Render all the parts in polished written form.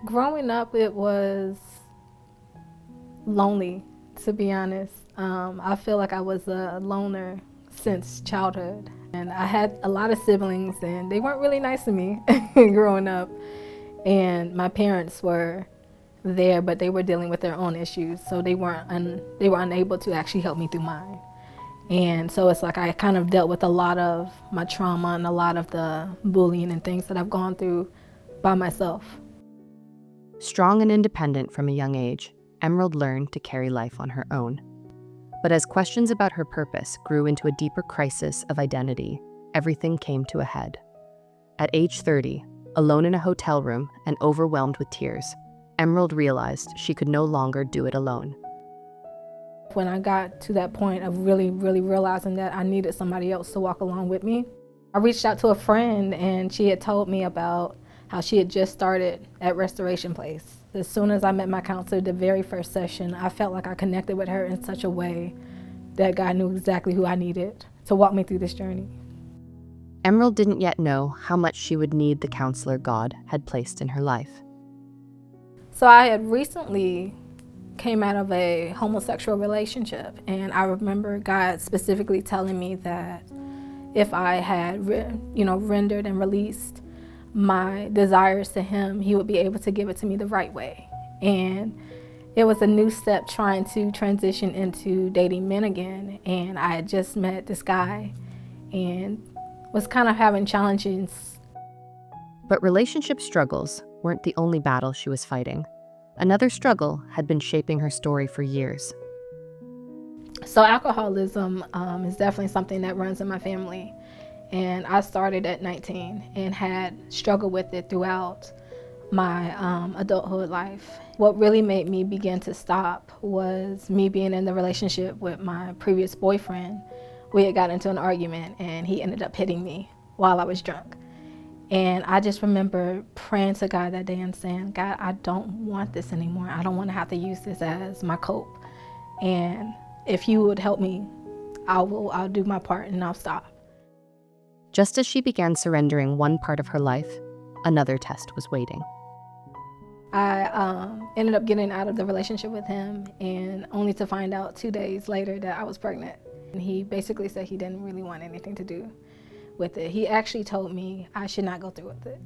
Growing up, it was lonely, to be honest. I feel like I was a loner since childhood. And I had a lot of siblings, and they weren't really nice to me growing up. And my parents were there, but they were dealing with their own issues, so they were unable to actually help me through mine. And so it's like I kind of dealt with a lot of my trauma and a lot of the bullying and things that I've gone through by myself. Strong and independent from a young age, Emerald learned to carry life on her own. But as questions about her purpose grew into a deeper crisis of identity, everything came to a head. At age 30, alone in a hotel room and overwhelmed with tears, Emerald realized she could no longer do it alone. When I got to that point of really, really realizing that I needed somebody else to walk along with me, I reached out to a friend, and she had told me about how she had just started at Restoration Place. As soon as I met my counselor, the very first session, I felt like I connected with her in such a way that God knew exactly who I needed to walk me through this journey. Emerald didn't yet know how much she would need the counselor God had placed in her life. So I had recently came out of a homosexual relationship, and I remember God specifically telling me that if I had rendered and released my desires to him, he would be able to give it to me the right way. And it was a new step trying to transition into dating men again. And I had just met this guy and was kind of having challenges. But relationship struggles weren't the only battle she was fighting. Another struggle had been shaping her story for years. So alcoholism is definitely something that runs in my family. And I started at 19 and had struggled with it throughout my adulthood life. What really made me begin to stop was me being in the relationship with my previous boyfriend. We had gotten into an argument, and he ended up hitting me while I was drunk. And I just remember praying to God that day and saying, God, I don't want this anymore. I don't want to have to use this as my cope. And if you would help me, I'll do my part and I'll stop. Just as she began surrendering one part of her life, another test was waiting. I ended up getting out of the relationship with him, and only to find out 2 days later that I was pregnant. And he basically said he didn't really want anything to do with it. He actually told me I should not go through with it.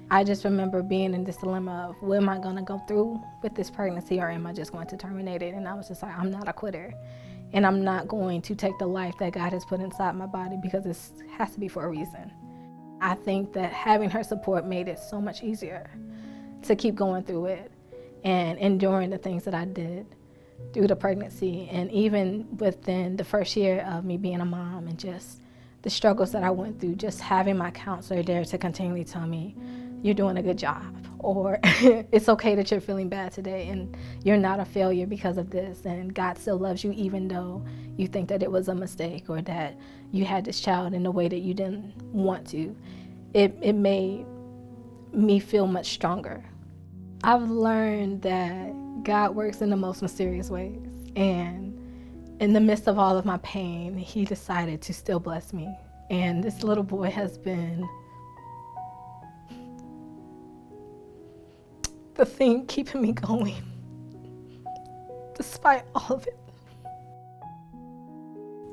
I just remember being in this dilemma of, well, am I going to go through with this pregnancy, or am I just going to terminate it? And I was just like, I'm not a quitter. And I'm not going to take the life that God has put inside my body, because it has to be for a reason. I think that having her support made it so much easier to keep going through it and enduring the things that I did through the pregnancy, and even within the first year of me being a mom, and just the struggles that I went through, just having my counselor there to continually tell me, you're doing a good job, or it's okay that you're feeling bad today, and you're not a failure because of this, and God still loves you even though you think that it was a mistake, or that you had this child in a way that you didn't want to. It made me feel much stronger. I've learned that God works in the most mysterious ways, and in the midst of all of my pain, he decided to still bless me. And this little boy has been the thing keeping me going, despite all of it.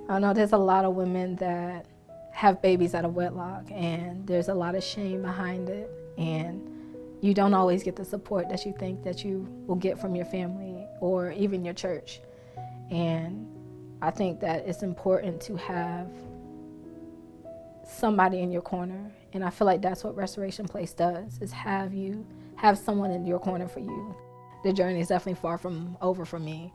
I know there's a lot of women that have babies out of wedlock, and there's a lot of shame behind it, and you don't always get the support that you think that you will get from your family or even your church. And I think that it's important to have somebody in your corner, and I feel like that's what Restoration Place does, is have someone in your corner for you. The journey is definitely far from over for me,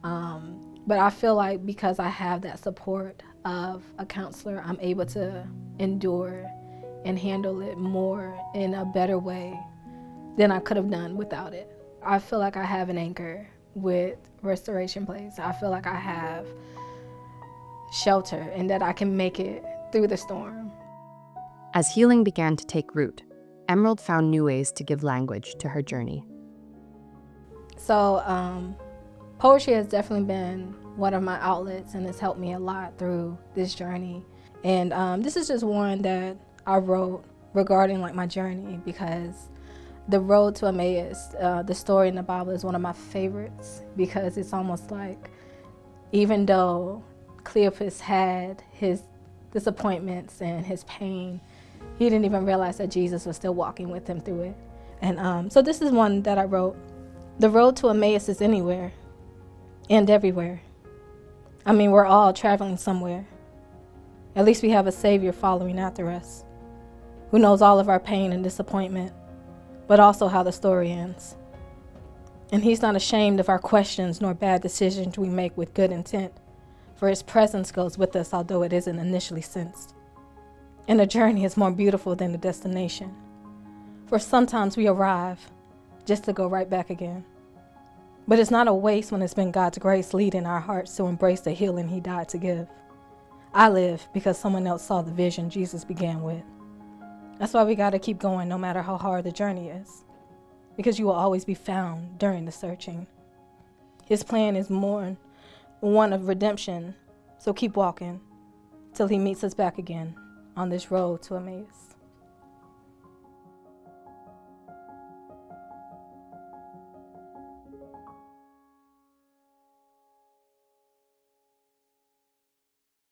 but I feel like because I have that support of a counselor, I'm able to endure and handle it more in a better way than I could have done without it. I feel like I have an anchor with Restoration Place. I feel like I have shelter, and that I can make it through the storm. As healing began to take root, Emerald found new ways to give language to her journey. So poetry has definitely been one of my outlets, and it's helped me a lot through this journey. And this is just one that I wrote regarding like my journey, because The road to Emmaus, the story in the Bible, is one of my favorites because it's almost like, even though Cleopas had his disappointments and his pain, he didn't even realize that Jesus was still walking with him through it. And so this is one that I wrote. The road to Emmaus is anywhere and everywhere. I mean, we're all traveling somewhere. At least we have a Savior following after us, who knows all of our pain and disappointment, but also how the story ends. And he's not ashamed of our questions nor bad decisions we make with good intent, for his presence goes with us, although it isn't initially sensed. And the journey is more beautiful than the destination, for sometimes we arrive just to go right back again. But it's not a waste when it's been God's grace leading our hearts to embrace the healing he died to give. I live because someone else saw the vision Jesus began with. That's why we got to keep going no matter how hard the journey is, because you will always be found during the searching. His plan is more one of redemption, so keep walking till he meets us back again on this road to Emmaus.